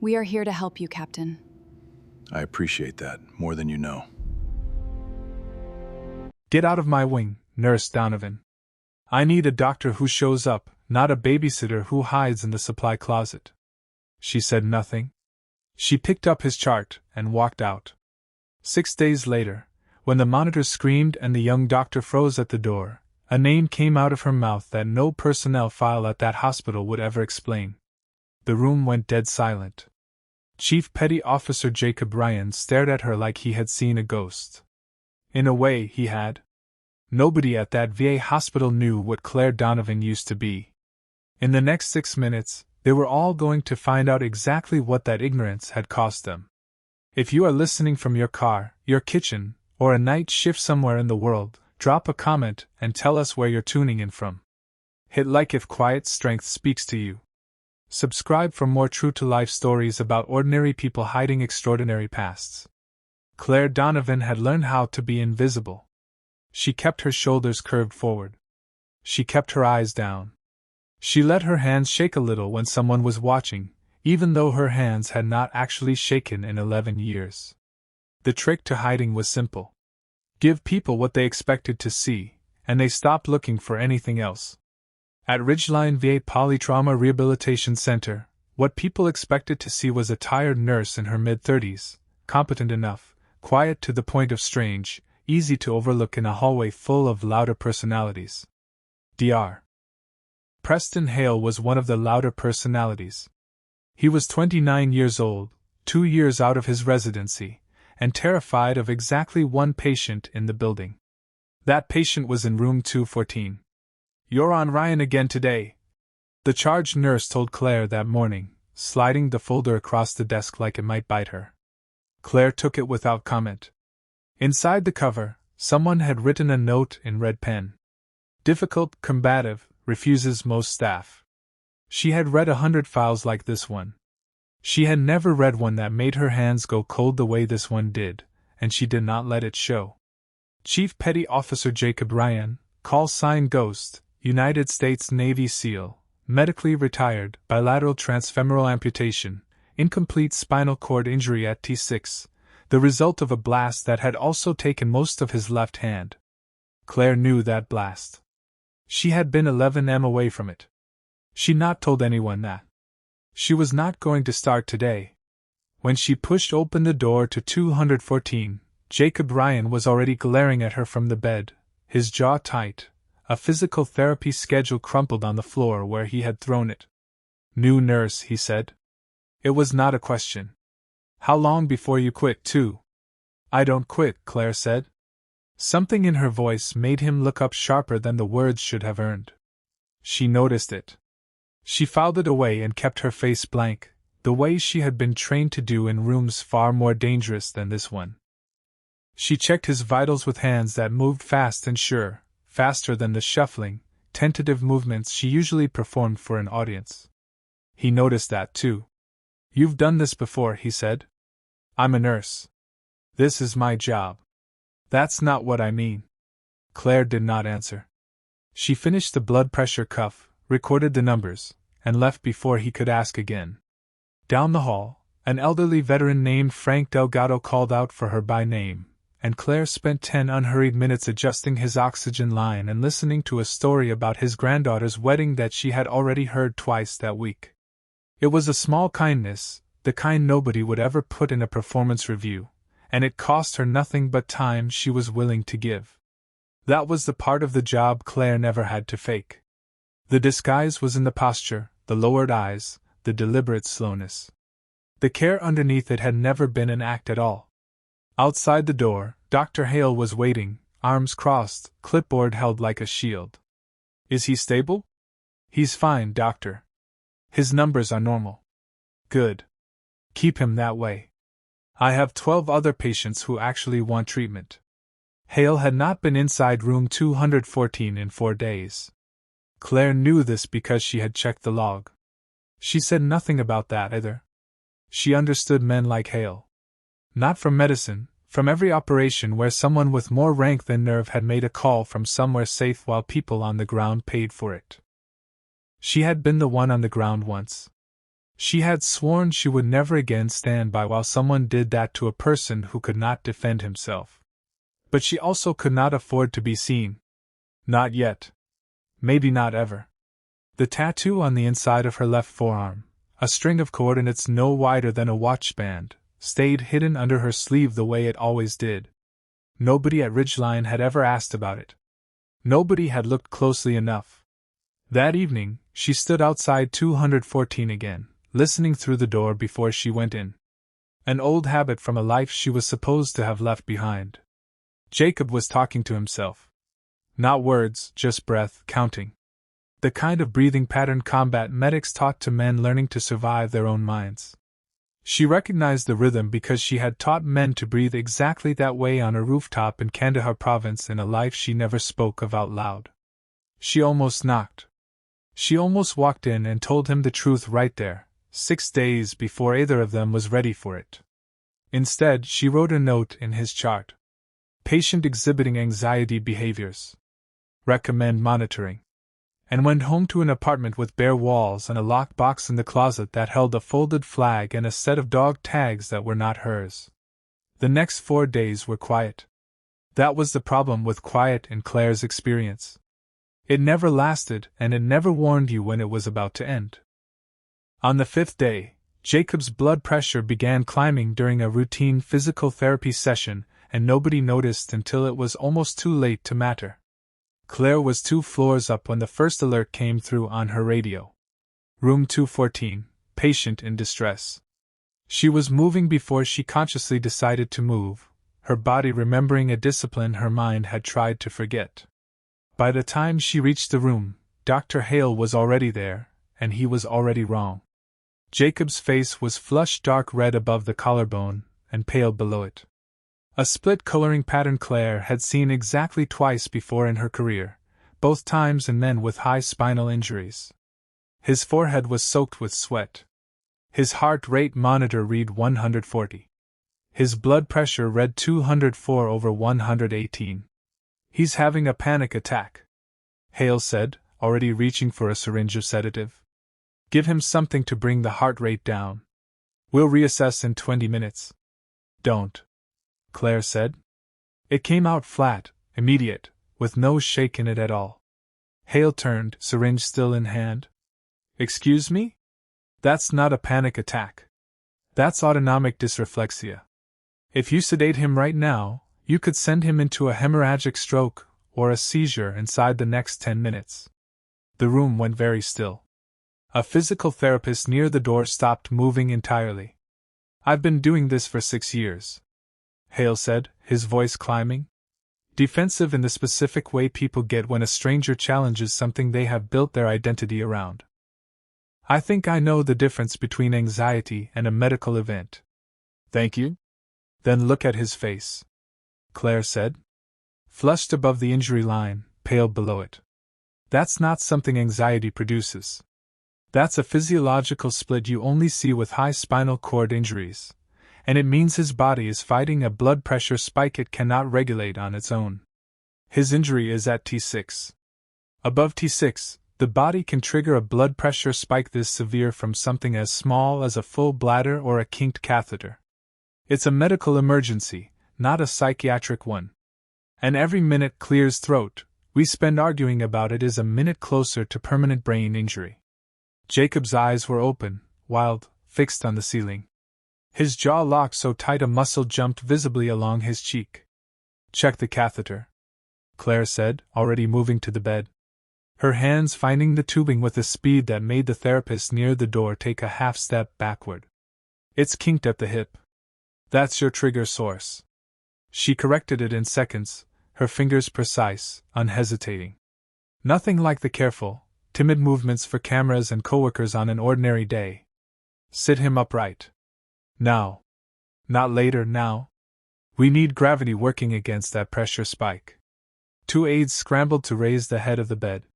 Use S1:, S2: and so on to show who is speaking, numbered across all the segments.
S1: We are here to help you, Captain.
S2: I appreciate that, more than you know.
S3: Get out of my wing, Nurse Donovan. I need a doctor who shows up, not a babysitter who hides in the supply closet. She said nothing. She picked up his chart and walked out. 6 days later, when the monitor screamed and the young doctor froze at the door, a name came out of her mouth that no personnel file at that hospital would ever explain. The room went dead silent. Chief Petty Officer Jacob Ryan stared at her like he had seen a ghost. In a way, he had. Nobody at that VA hospital knew what Claire Donovan used to be. In the next 6 minutes, they were all going to find out exactly what that ignorance had cost them. If you are listening from your car, your kitchen, or a night shift somewhere in the world, drop a comment and tell us where you're tuning in from. Hit like if quiet strength speaks to you. Subscribe for more true-to-life stories about ordinary people hiding extraordinary pasts. Claire Donovan had learned how to be invisible. She kept her shoulders curved forward. She kept her eyes down. She let her hands shake a little when someone was watching, even though her hands had not actually shaken in 11 years. The trick to hiding was simple. Give people what they expected to see, and they stopped looking for anything else. At Ridgeline VA Polytrauma Rehabilitation Center, what people expected to see was a tired nurse in her mid-30s, competent enough, quiet to the point of strange, easy to overlook in a hallway full of louder personalities. Dr. Preston Hale was one of the louder personalities. He was 29 years old, 2 years out of his residency, and terrified of exactly one patient in the building. That patient was in room 214. "You're on Ryan again today," the charge nurse told Claire that morning, sliding the folder across the desk like it might bite her. Claire took it without comment. Inside the cover, someone had written a note in red pen. "Difficult, combative, refuses most staff." She had read 100 files like this one. She had never read one that made her hands go cold the way this one did, and she did not let it show. Chief Petty Officer Jacob Ryan, call sign Ghost, United States Navy SEAL, medically retired, bilateral transfemoral amputation, incomplete spinal cord injury at T6, the result of a blast that had also taken most of his left hand. Claire knew that blast. She had been 11 m away from it. She'd not told anyone that. She was not going to start today. When she pushed open the door to 214, Jacob Ryan was already glaring at her from the bed, his jaw tight, a physical therapy schedule crumpled on the floor where he had thrown it. "New nurse," he said. It was not a question. "How long before you quit, too?" "I don't quit," Claire said. Something in her voice made him look up sharper than the words should have earned. She noticed it. She filed it away and kept her face blank, the way she had been trained to do in rooms far more dangerous than this one. She checked his vitals with hands that moved fast and sure, faster than the shuffling, tentative movements she usually performed for an audience. He noticed that too. "You've done this before," he said. "I'm a nurse. This is my job." "That's not what I mean." Claire did not answer. She finished the blood pressure cuff, recorded the numbers, and left before he could ask again. Down the hall, an elderly veteran named Frank Delgado called out for her by name, and Claire spent 10 unhurried minutes adjusting his oxygen line and listening to a story about his granddaughter's wedding that she had already heard twice that week. It was a small kindness, the kind nobody would ever put in a performance review, and it cost her nothing but time she was willing to give. That was the part of the job Claire never had to fake. The disguise was in the posture, the lowered eyes, the deliberate slowness. The care underneath it had never been an act at all. Outside the door, Dr. Hale was waiting, arms crossed, clipboard held like a shield. "Is he stable?" "He's fine, doctor. His numbers are normal." "Good. Keep him that way. I have 12 other patients who actually want treatment." Hale had not been inside room 214 in 4 days. Claire knew this because she had checked the log. She said nothing about that either. She understood men like Hale. Not from medicine, from every operation where someone with more rank than nerve had made a call from somewhere safe while people on the ground paid for it. She had been the one on the ground once. She had sworn she would never again stand by while someone did that to a person who could not defend himself. But she also could not afford to be seen. Not yet. Maybe not ever. The tattoo on the inside of her left forearm, a string of coordinates no wider than a watch band, stayed hidden under her sleeve the way it always did. Nobody at Ridgeline had ever asked about it. Nobody had looked closely enough. That evening, she stood outside 214 again, listening through the door before she went in. An old habit from a life she was supposed to have left behind. Jacob was talking to himself. Not words, just breath, counting. The kind of breathing pattern combat medics taught to men learning to survive their own minds. She recognized the rhythm because she had taught men to breathe exactly that way on a rooftop in Kandahar province in a life she never spoke of out loud. She almost knocked. She almost walked in and told him the truth right there, 6 days before either of them was ready for it. Instead, she wrote a note in his chart. Patient exhibiting anxiety behaviors. Recommend monitoring. And went home to an apartment with bare walls and a locked box in the closet that held a folded flag and a set of dog tags that were not hers. The next 4 days were quiet. That was the problem with quiet in Claire's experience. It never lasted, and it never warned you when it was about to end. On the 5th day, Jacob's blood pressure began climbing during a routine physical therapy session, and nobody noticed until it was almost too late to matter. Claire was 2 floors up when the first alert came through on her radio. Room 214, patient in distress. She was moving before she consciously decided to move, her body remembering a discipline her mind had tried to forget. By the time she reached the room, Dr. Hale was already there, and he was already wrong. Jacob's face was flushed dark red above the collarbone, and pale below it. A split coloring pattern Claire had seen exactly twice before in her career, both times in men with high spinal injuries. His forehead was soaked with sweat. His heart rate monitor read 140. His blood pressure read 204/118. He's having a panic attack, Hale said, already reaching for a syringe of sedative. Give him something to bring the heart rate down. We'll reassess in 20 minutes. Don't, Claire said. It came out flat, immediate, with no shake in it at all. Hale turned, syringe still in hand. Excuse me? That's not a panic attack. That's autonomic dysreflexia. If you sedate him right now, you could send him into a hemorrhagic stroke or a seizure inside the next 10 minutes. The room went very still. A physical therapist near the door stopped moving entirely. I've been doing this for 6 years, Hale said, his voice climbing. Defensive in the specific way people get when a stranger challenges something they have built their identity around. I think I know the difference between anxiety and a medical event. Thank you. Then look at his face, Claire said. Flushed above the injury line, pale below it. That's not something anxiety produces. That's a physiological split you only see with high spinal cord injuries, and it means his body is fighting a blood pressure spike it cannot regulate on its own. His injury is at T6. Above T6, the body can trigger a blood pressure spike this severe from something as small as a full bladder or a kinked catheter. It's a medical emergency, not a psychiatric one. And every minute Claire's throat we spend arguing about it is a minute closer to permanent brain injury. Jacob's eyes were open, wild, fixed on the ceiling. His jaw locked so tight a muscle jumped visibly along his cheek. Check the catheter, Claire said, already moving to the bed. Her hands finding the tubing with a speed that made the therapist near the door take a half step backward. It's kinked at the hip. That's your trigger source. She corrected it in seconds, her fingers precise, unhesitating. Nothing like the careful, timid movements for cameras and coworkers on an ordinary day. Sit him upright. Now. Not later, now. We need gravity working against that pressure spike. 2 aides scrambled to raise the head of the bed.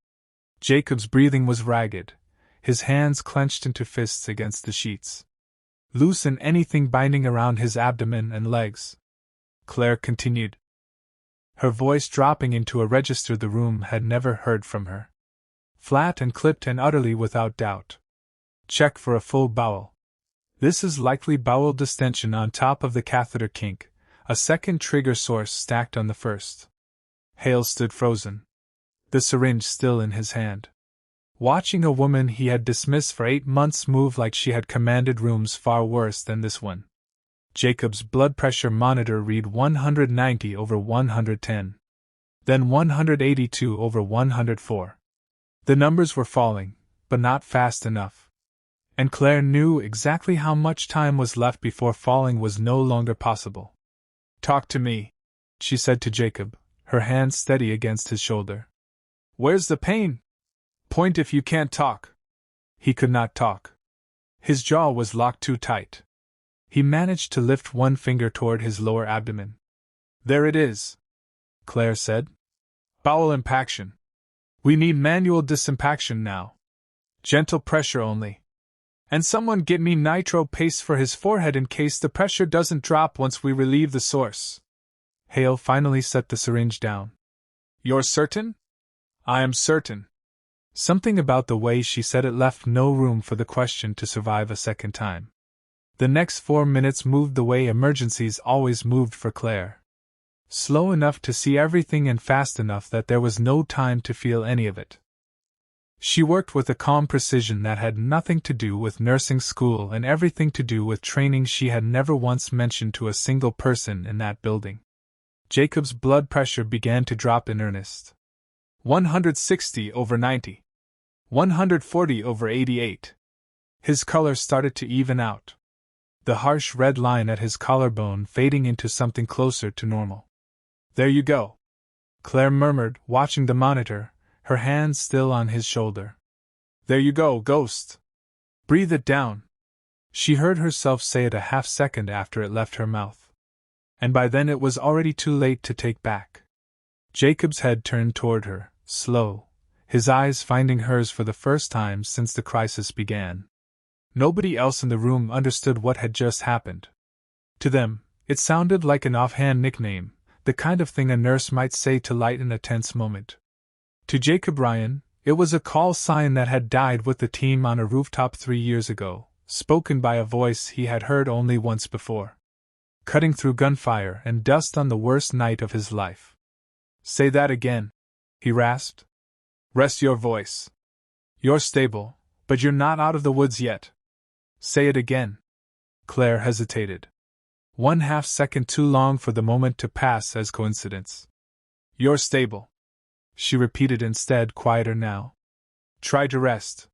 S3: Jacob's breathing was ragged, his hands clenched into fists against the sheets. Loosen anything binding around his abdomen and legs, Claire continued, her voice dropping into a register the room had never heard from her. Flat and clipped and utterly without doubt. Check for a full bowel. This is likely bowel distension on top of the catheter kink, a second trigger source stacked on the first. Hale stood frozen, the syringe still in his hand, watching a woman he had dismissed for 8 months move like she had commanded rooms far worse than this one. Jacob's blood pressure monitor read 190 over 110. Then 182 over 104. The numbers were falling, but not fast enough. And Claire knew exactly how much time was left before falling was no longer possible. "Talk to me," she said to Jacob, her hand steady against his shoulder. "Where's the pain? Point if you can't talk." He could not talk. His jaw was locked too tight. He managed to lift one finger toward his lower abdomen. "There it is," Claire said. "Bowel impaction. We need manual disimpaction now. Gentle pressure only. And someone get me nitro paste for his forehead in case the pressure doesn't drop once we relieve the source." Hale finally set the syringe down. "You're certain?" "I am certain." Something about the way she said it left no room for the question to survive a second time. The next 4 minutes moved the way emergencies always moved for Claire. Slow enough to see everything and fast enough that there was no time to feel any of it. She worked with a calm precision that had nothing to do with nursing school and everything to do with training she had never once mentioned to a single person in that building. Jacob's blood pressure began to drop in earnest. 160 over 90. 140 over 88. His color started to even out, the harsh red line at his collarbone fading into something closer to normal. "There you go," Claire murmured, watching the monitor, her hand still on his shoulder. "There you go, ghost. Breathe it down." She heard herself say it a half-second after it left her mouth. And by then it was already too late to take back. Jacob's head turned toward her, slow, his eyes finding hers for the first time since the crisis began. Nobody else in the room understood what had just happened. To them, it sounded like an offhand nickname, the kind of thing a nurse might say to lighten a tense moment. To Jacob Ryan, it was a call sign that had died with the team on a rooftop 3 years ago, spoken by a voice he had heard only once before. Cutting through gunfire and dust on the worst night of his life. "Say that again," he rasped. "Rest your voice. You're stable, but you're not out of the woods yet. Say it again." Claire hesitated. 1/2 second too long for the moment to pass as coincidence. "You're stable," she repeated instead, quieter now. "Try to rest."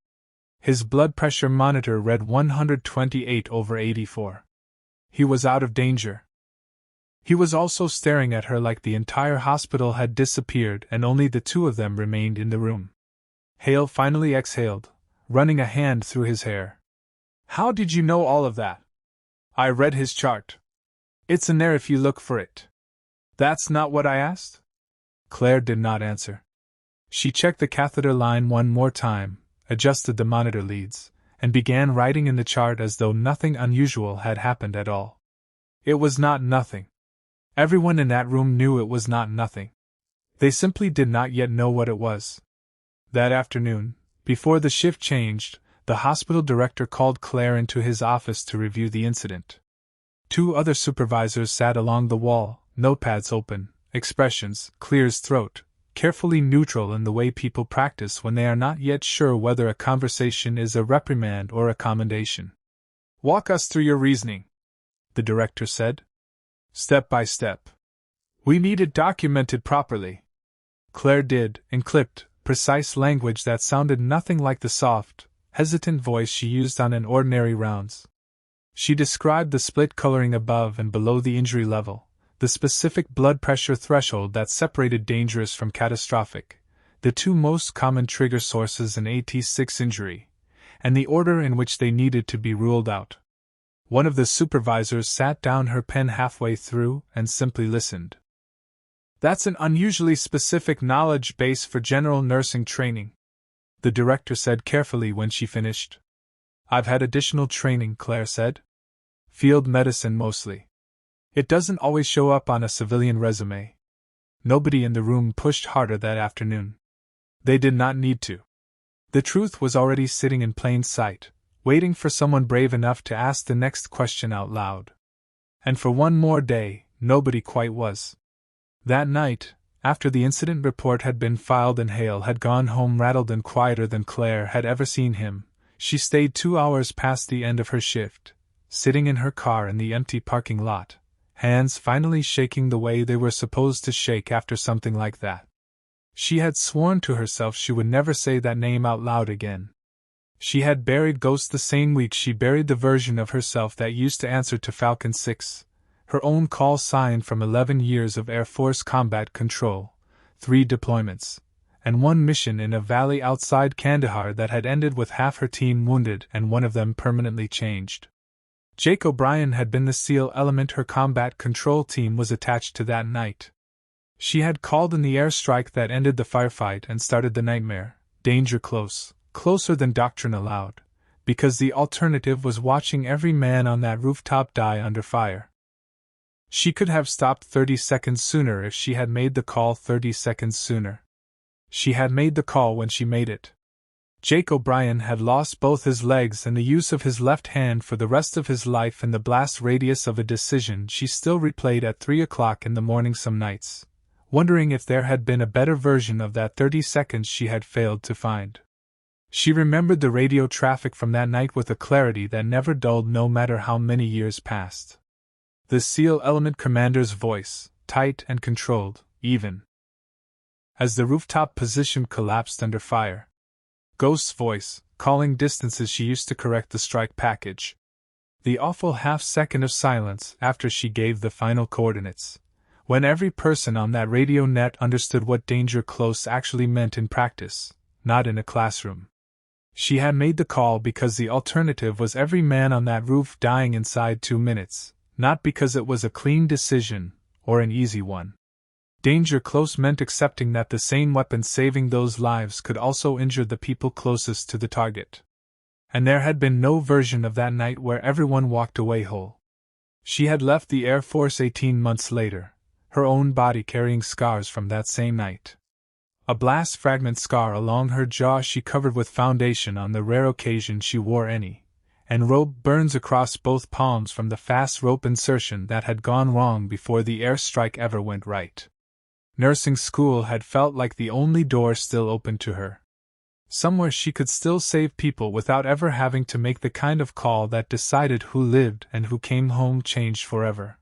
S3: His blood pressure monitor read 128 over 84. He was out of danger. He was also staring at her like the entire hospital had disappeared and only the two of them remained in the room. Hale finally exhaled, running a hand through his hair. "How did you know all of that?" "I read his chart. It's in there if you look for it." "That's not what I asked?" Claire did not answer. She checked the catheter line one more time, adjusted the monitor leads, and began writing in the chart as though nothing unusual had happened at all. It was not nothing. Everyone in that room knew it was not nothing. They simply did not yet know what it was. That afternoon, before the shift changed, the hospital director called Claire into his office to review the incident. 2 other supervisors sat along the wall, notepads open, expressions clear as throat, carefully neutral in the way people practice when they are not yet sure whether a conversation is a reprimand or a commendation. "Walk us through your reasoning," the director said. "Step by step. We need it documented properly." Claire did, in clipped, precise language that sounded nothing like the soft, hesitant voice she used on an ordinary rounds. She described the split coloring above and below the injury level, the specific blood pressure threshold that separated dangerous from catastrophic, the 2 most common trigger sources in AT6 injury, and the order in which they needed to be ruled out. One of the supervisors sat down her pen halfway through and simply listened. "That's an unusually specific knowledge base for general nursing training," the director said carefully when she finished. "I've had additional training," Claire said. "Field medicine mostly. It doesn't always show up on a civilian resume." Nobody in the room pushed harder that afternoon. They did not need to. The truth was already sitting in plain sight, waiting for someone brave enough to ask the next question out loud. And for one more day, nobody quite was. That night, after the incident report had been filed and Hale had gone home rattled and quieter than Claire had ever seen him, she stayed 2 hours past the end of her shift, sitting in her car in the empty parking lot, hands finally shaking the way they were supposed to shake after something like that. She had sworn to herself she would never say that name out loud again. She had buried Ghost the same week she buried the version of herself that used to answer to Falcon 6, her own call sign from 11 years of Air Force combat control, 3 deployments, and 1 mission in a valley outside Kandahar that had ended with half her team wounded and one of them permanently changed. Jake O'Brien had been the SEAL element her combat control team was attached to that night. She had called in the airstrike that ended the firefight and started the nightmare, danger close, closer than doctrine allowed, because the alternative was watching every man on that rooftop die under fire. She could have stopped 30 seconds sooner if she had made the call 30 seconds sooner. She had made the call when she made it. Jake O'Brien had lost both his legs and the use of his left hand for the rest of his life in the blast radius of a decision she still replayed at 3 o'clock in the morning some nights, wondering if there had been a better version of that 30 seconds she had failed to find. She remembered the radio traffic from that night with a clarity that never dulled no matter how many years passed. The SEAL element commander's voice, tight and controlled, even as the rooftop position collapsed under fire. Ghost's voice, calling distances she used to correct the strike package. The awful half-second of silence after she gave the final coordinates, when every person on that radio net understood what danger close actually meant in practice, not in a classroom. She had made the call because the alternative was every man on that roof dying inside 2 minutes, not because it was a clean decision, or an easy one. Danger close meant accepting that the same weapon saving those lives could also injure the people closest to the target. And there had been no version of that night where everyone walked away whole. She had left the Air Force 18 months later, her own body carrying scars from that same night. A blast fragment scar along her jaw she covered with foundation on the rare occasion she wore any, and rope burns across both palms from the fast rope insertion that had gone wrong before the airstrike ever went right. Nursing school had felt like the only door still open to her. Somewhere she could still save people without ever having to make the kind of call that decided who lived and who came home changed forever.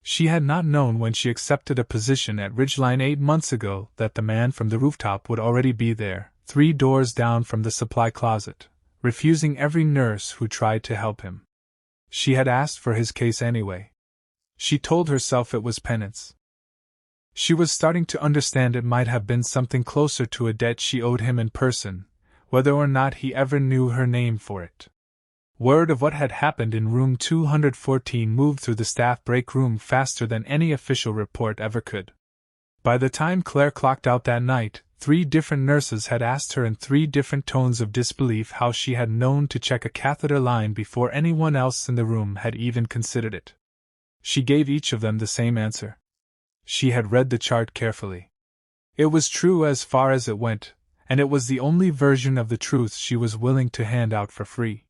S3: She had not known when she accepted a position at Ridgeline 8 months ago that the man from the rooftop would already be there, 3 doors down from the supply closet, refusing every nurse who tried to help him. She had asked for his case anyway. She told herself it was penance. She was starting to understand it might have been something closer to a debt she owed him in person, whether or not he ever knew her name for it. Word of what had happened in room 214 moved through the staff break room faster than any official report ever could. By the time Claire clocked out that night, 3 different nurses had asked her in 3 different tones of disbelief how she had known to check a catheter line before anyone else in the room had even considered it. She gave each of them the same answer. She had read the chart carefully. It was true as far as it went, and it was the only version of the truth she was willing to hand out for free.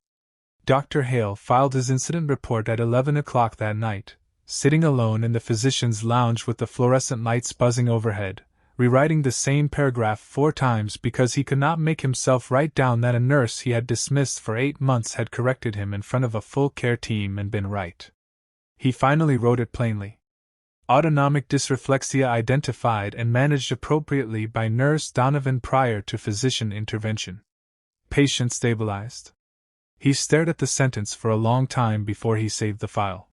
S3: Dr. Hale filed his incident report at 11 o'clock that night, sitting alone in the physician's lounge with the fluorescent lights buzzing overhead, rewriting the same paragraph 4 times because he could not make himself write down that a nurse he had dismissed for 8 months had corrected him in front of a full care team and been right. He finally wrote it plainly. Autonomic dysreflexia identified and managed appropriately by Nurse Donovan prior to physician intervention. Patient stabilized. He stared at the sentence for a long time before he saved the file.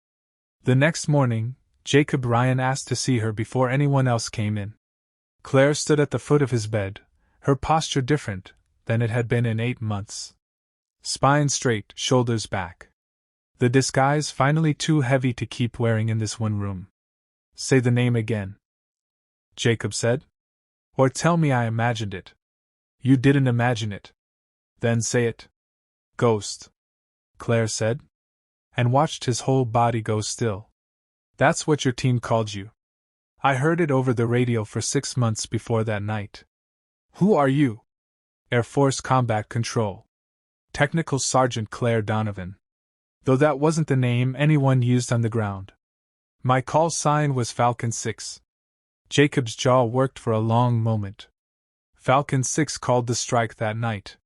S3: The next morning, Jacob Ryan asked to see her before anyone else came in. Claire stood at the foot of his bed, her posture different than it had been in 8 months. Spine straight, shoulders back. The disguise finally too heavy to keep wearing in this one room. Say the name again, Jacob said. Or tell me I imagined it. You didn't imagine it. Then say it. Ghost, Claire said, and watched his whole body go still. That's what your team called you. I heard it over the radio for 6 months before that night. Who are you? Air Force Combat Control. Technical Sergeant Claire Donovan. Though that wasn't the name anyone used on the ground. My call sign was Falcon 6. Jacob's jaw worked for a long moment. Falcon 6 called the strike that night.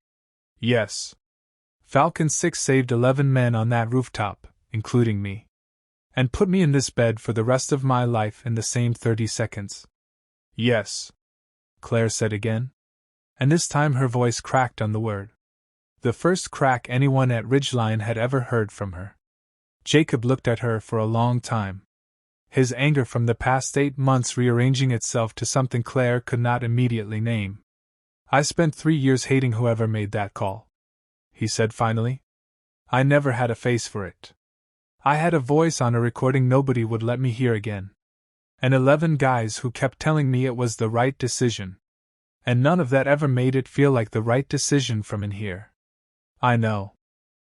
S3: Yes. Falcon 6 saved 11 men on that rooftop, including me. And put me in this bed for the rest of my life in the same 30 seconds. Yes. Claire said again. And this time her voice cracked on the word. The first crack anyone at Ridgeline had ever heard from her. Jacob looked at her for a long time. His anger from the past 8 months rearranging itself to something Claire could not immediately name. I spent 3 years hating whoever made that call, he said finally. I never had a face for it. I had a voice on a recording nobody would let me hear again. And 11 guys who kept telling me it was the right decision. And none of that ever made it feel like the right decision from in here. I know,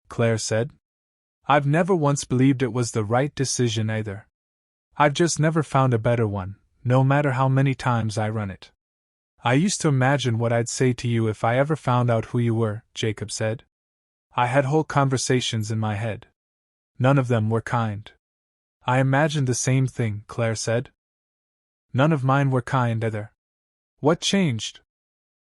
S3: Claire said. I've never once believed it was the right decision either. I've just never found a better one, no matter how many times I run it. I used to imagine what I'd say to you if I ever found out who you were, Jacob said. I had whole conversations in my head. None of them were kind. I imagined the same thing, Claire said. None of mine were kind either. What changed?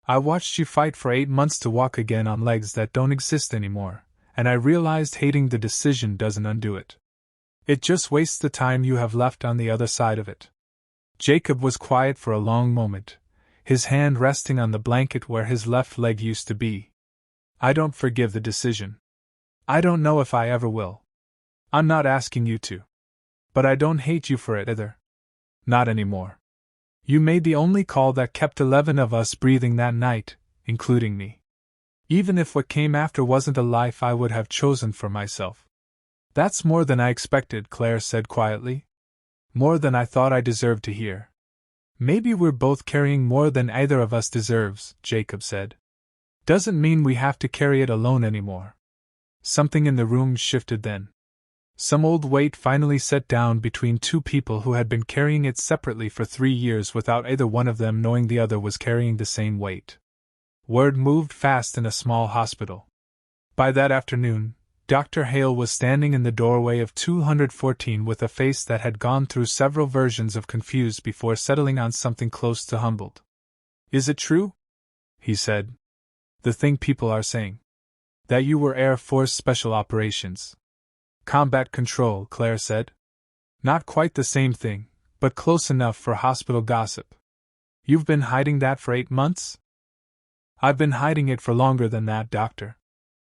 S3: I watched you fight for 8 months to walk again on legs that don't exist anymore, and I realized hating the decision doesn't undo it. It just wastes the time you have left on the other side of it. Jacob was quiet for a long moment, his hand resting on the blanket where his left leg used to be. I don't forgive the decision. I don't know if I ever will. I'm not asking you to. But I don't hate you for it either. Not anymore. You made the only call that kept 11 of us breathing that night, including me. Even if what came after wasn't a life I would have chosen for myself. That's more than I expected, Claire said quietly. More than I thought I deserved to hear. Maybe we're both carrying more than either of us deserves, Jacob said. Doesn't mean we have to carry it alone anymore. Something in the room shifted then. Some old weight finally set down between 2 people who had been carrying it separately for 3 years without either one of them knowing the other was carrying the same weight. Word moved fast in a small hospital. By that afternoon, Dr. Hale was standing in the doorway of 214 with a face that had gone through several versions of confused before settling on something close to humbled. Is it true? He said. The thing people are saying. That you were Air Force Special Operations. Combat Control, Claire said. Not quite the same thing, but close enough for hospital gossip. You've been hiding that for 8 months? I've been hiding it for longer than that, Doctor.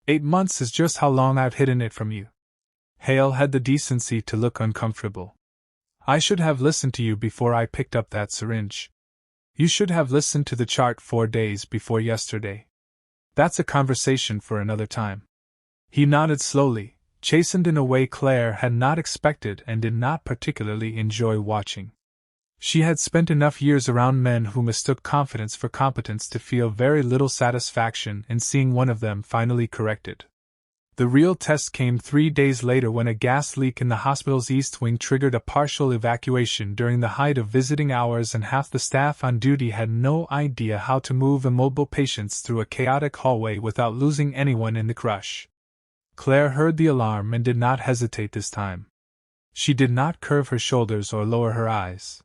S3: 8 months is just how long I've hidden it from you. Hale had the decency to look uncomfortable. I should have listened to you before I picked up that syringe. You should have listened to the chart 4 days before yesterday. That's a conversation for another time. He nodded slowly, chastened in a way Claire had not expected and did not particularly enjoy watching. She had spent enough years around men who mistook confidence for competence to feel very little satisfaction in seeing one of them finally corrected. The real test came 3 days later when a gas leak in the hospital's east wing triggered a partial evacuation during the height of visiting hours, and half the staff on duty had no idea how to move immobile patients through a chaotic hallway without losing anyone in the crush. Claire heard the alarm and did not hesitate this time. She did not curve her shoulders or lower her eyes.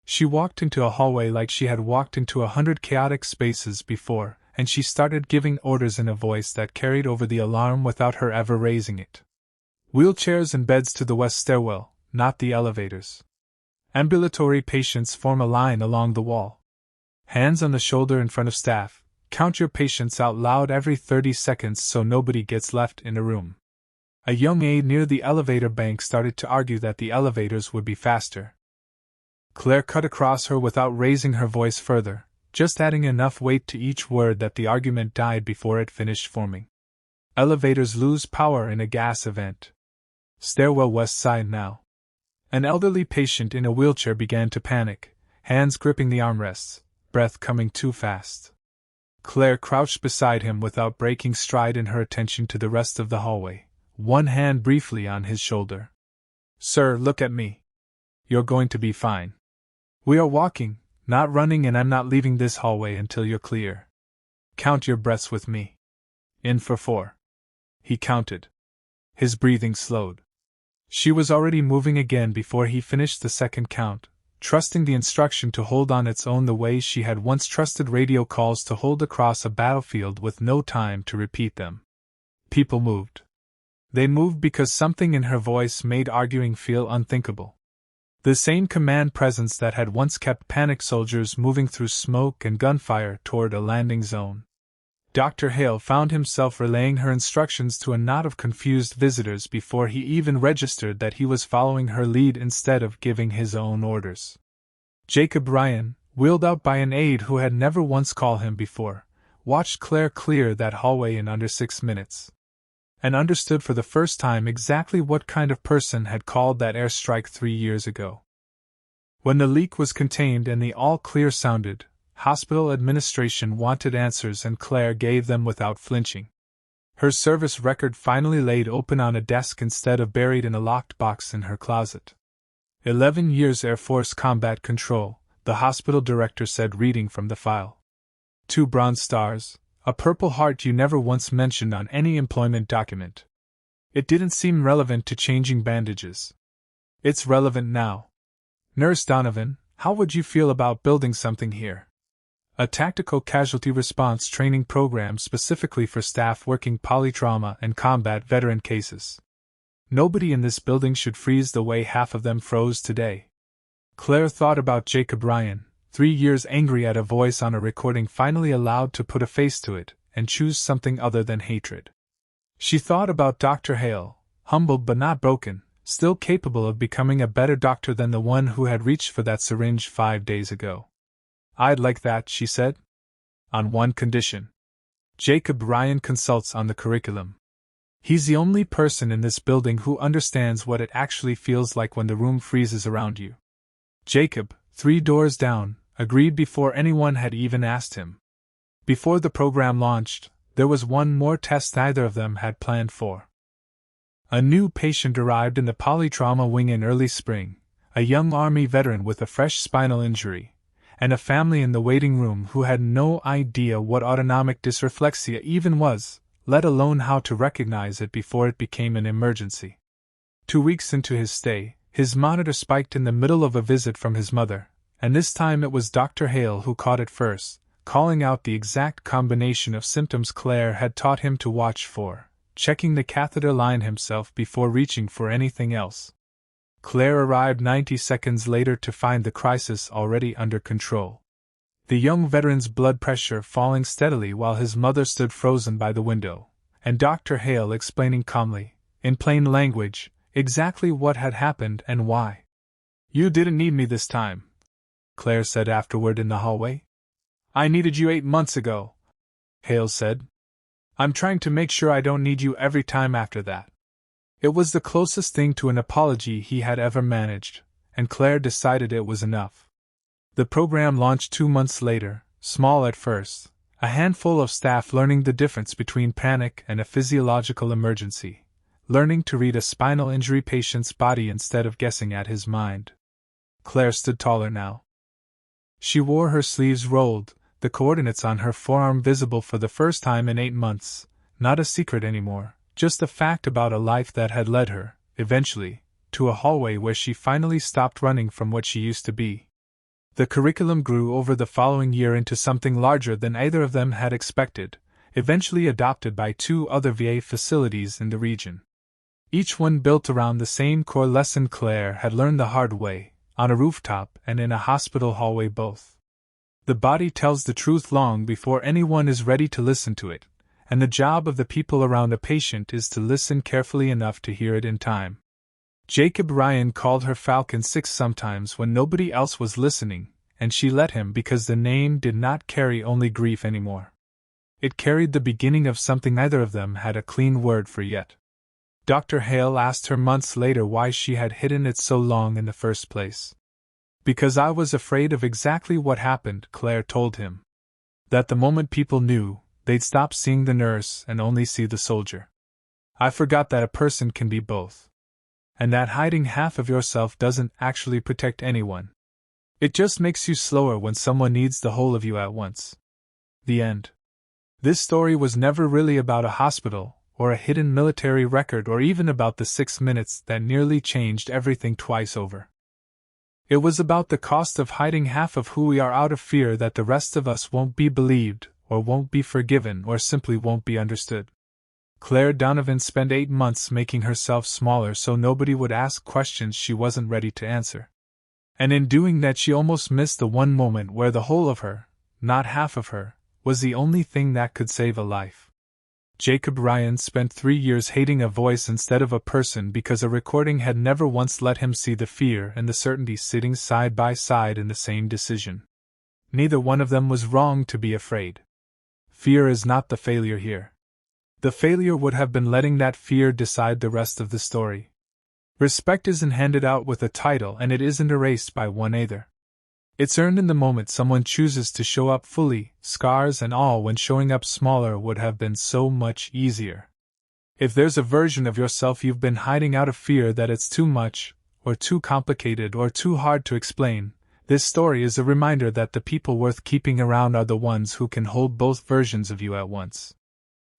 S3: She walked into a hallway like she had walked into 100 chaotic spaces before, and she started giving orders in a voice that carried over the alarm without her ever raising it. Wheelchairs and beds to the west stairwell, not the elevators. Ambulatory patients form a line along the wall. Hands on the shoulder in front of staff. Count your patients out loud every 30 seconds so nobody gets left in a room. A young aide near the elevator bank started to argue that the elevators would be faster. Claire cut across her without raising her voice further, just adding enough weight to each word that the argument died before it finished forming. Elevators lose power in a gas event. Stairwell west side now. An elderly patient in a wheelchair began to panic, hands gripping the armrests, breath coming too fast. Claire crouched beside him without breaking stride in her attention to the rest of the hallway, one hand briefly on his shoulder. Sir, look at me. You're going to be fine. We are walking, not running, and I'm not leaving this hallway until you're clear. Count your breaths with me. In for 4. he counted. His breathing slowed. She was already moving again before he finished the second count, trusting the instruction to hold on its own the way she had once trusted radio calls to hold across a battlefield with no time to repeat them. People moved. They moved because something in her voice made arguing feel unthinkable. The same command presence that had once kept panicked soldiers moving through smoke and gunfire toward a landing zone. Dr. Hale found himself relaying her instructions to a knot of confused visitors before he even registered that he was following her lead instead of giving his own orders. Jacob Ryan, wheeled out by an aide who had never once called him before, watched Claire clear that hallway in under 6 minutes. And understood for the first time exactly what kind of person had called that airstrike 3 years ago. When the leak was contained and the all-clear sounded, hospital administration wanted answers and Claire gave them without flinching. Her service record finally laid open on a desk instead of buried in a locked box in her closet. 11 years Air Force Combat Control, the hospital director said, reading from the file. 2 Bronze Stars, a Purple Heart you never once mentioned on any employment document. It didn't seem relevant to changing bandages. It's relevant now. Nurse Donovan, how would you feel about building something here? A tactical casualty response training program specifically for staff working polytrauma and combat veteran cases. Nobody in this building should freeze the way half of them froze today. Claire thought about Jacob Ryan, 3 years angry at a voice on a recording finally allowed to put a face to it and choose something other than hatred. She thought about Dr. Hale, humbled but not broken, still capable of becoming a better doctor than the one who had reached for that syringe 5 days ago. I'd like that, she said. On one condition. Jacob Ryan consults on the curriculum. He's the only person in this building who understands what it actually feels like when the room freezes around you. Jacob, 3 doors down, agreed before anyone had even asked him. Before the program launched, there was one more test neither of them had planned for. A new patient arrived in the polytrauma wing in early spring, a young Army veteran with a fresh spinal injury, and a family in the waiting room who had no idea what autonomic dysreflexia even was, let alone how to recognize it before it became an emergency. 2 weeks into his stay, his monitor spiked in the middle of a visit from his mother, and this time it was Dr. Hale who caught it first, calling out the exact combination of symptoms Claire had taught him to watch for, checking the catheter line himself before reaching for anything else. Claire arrived 90 seconds later to find the crisis already under control. The young veteran's blood pressure falling steadily while his mother stood frozen by the window, and Dr. Hale explaining calmly, in plain language, exactly what had happened and why. You didn't need me this time, Claire said afterward in the hallway. I needed you 8 months ago, Hale said. I'm trying to make sure I don't need you every time after that. It was the closest thing to an apology he had ever managed, and Claire decided it was enough. The program launched 2 months later, small at first, a handful of staff learning the difference between panic and a physiological emergency, learning to read a spinal injury patient's body instead of guessing at his mind. Claire stood taller now. She wore her sleeves rolled, the coordinates on her forearm visible for the first time in 8 months, not a secret anymore, just a fact about a life that had led her, eventually, to a hallway where she finally stopped running from what she used to be. The curriculum grew over the following year into something larger than either of them had expected, eventually adopted by 2 other VA facilities in the region. Each one built around the same core lesson Claire had learned the hard way, on a rooftop and in a hospital hallway both. The body tells the truth long before anyone is ready to listen to it, and the job of the people around a patient is to listen carefully enough to hear it in time. Jacob Ryan called her Falcon 6 sometimes when nobody else was listening, and she let him because the name did not carry only grief anymore. It carried the beginning of something neither of them had a clean word for yet. Dr. Hale asked her months later why she had hidden it so long in the first place. Because I was afraid of exactly what happened, Claire told him. That the moment people knew, they'd stop seeing the nurse and only see the soldier. I forgot that a person can be both. And that hiding half of yourself doesn't actually protect anyone. It just makes you slower when someone needs the whole of you at once. The end. This story was never really about a hospital, or a hidden military record, or even about the 6 minutes that nearly changed everything twice over. It was about the cost of hiding half of who we are out of fear that the rest of us won't be believed, or won't be forgiven, or simply won't be understood. Claire Donovan spent 8 months making herself smaller so nobody would ask questions she wasn't ready to answer. And in doing that, she almost missed the one moment where the whole of her, not half of her, was the only thing that could save a life. Jacob Ryan spent 3 years hating a voice instead of a person because a recording had never once let him see the fear and the certainty sitting side by side in the same decision. Neither one of them was wrong to be afraid. Fear is not the failure here. The failure would have been letting that fear decide the rest of the story. Respect isn't handed out with a title, and it isn't erased by one either. It's earned in the moment someone chooses to show up fully, scars and all, when showing up smaller would have been so much easier. If there's a version of yourself you've been hiding out of fear that it's too much, or too complicated, or too hard to explain, this story is a reminder that the people worth keeping around are the ones who can hold both versions of you at once.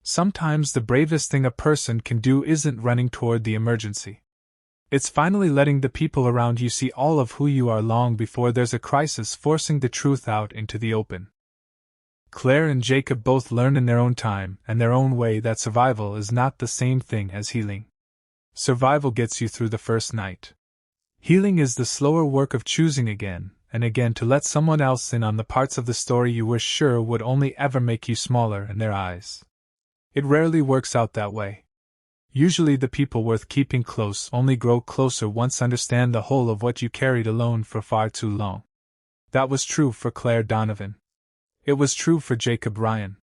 S3: Sometimes the bravest thing a person can do isn't running toward the emergency. It's finally letting the people around you see all of who you are long before there's a crisis forcing the truth out into the open. Claire and Jacob both learned in their own time and their own way that survival is not the same thing as healing. Survival gets you through the first night. Healing is the slower work of choosing again and again to let someone else in on the parts of the story you were sure would only ever make you smaller in their eyes. It rarely works out that way. Usually the people worth keeping close only grow closer once understand the whole of what you carried alone for far too long. That was true for Claire Donovan. It was true for Jacob Ryan.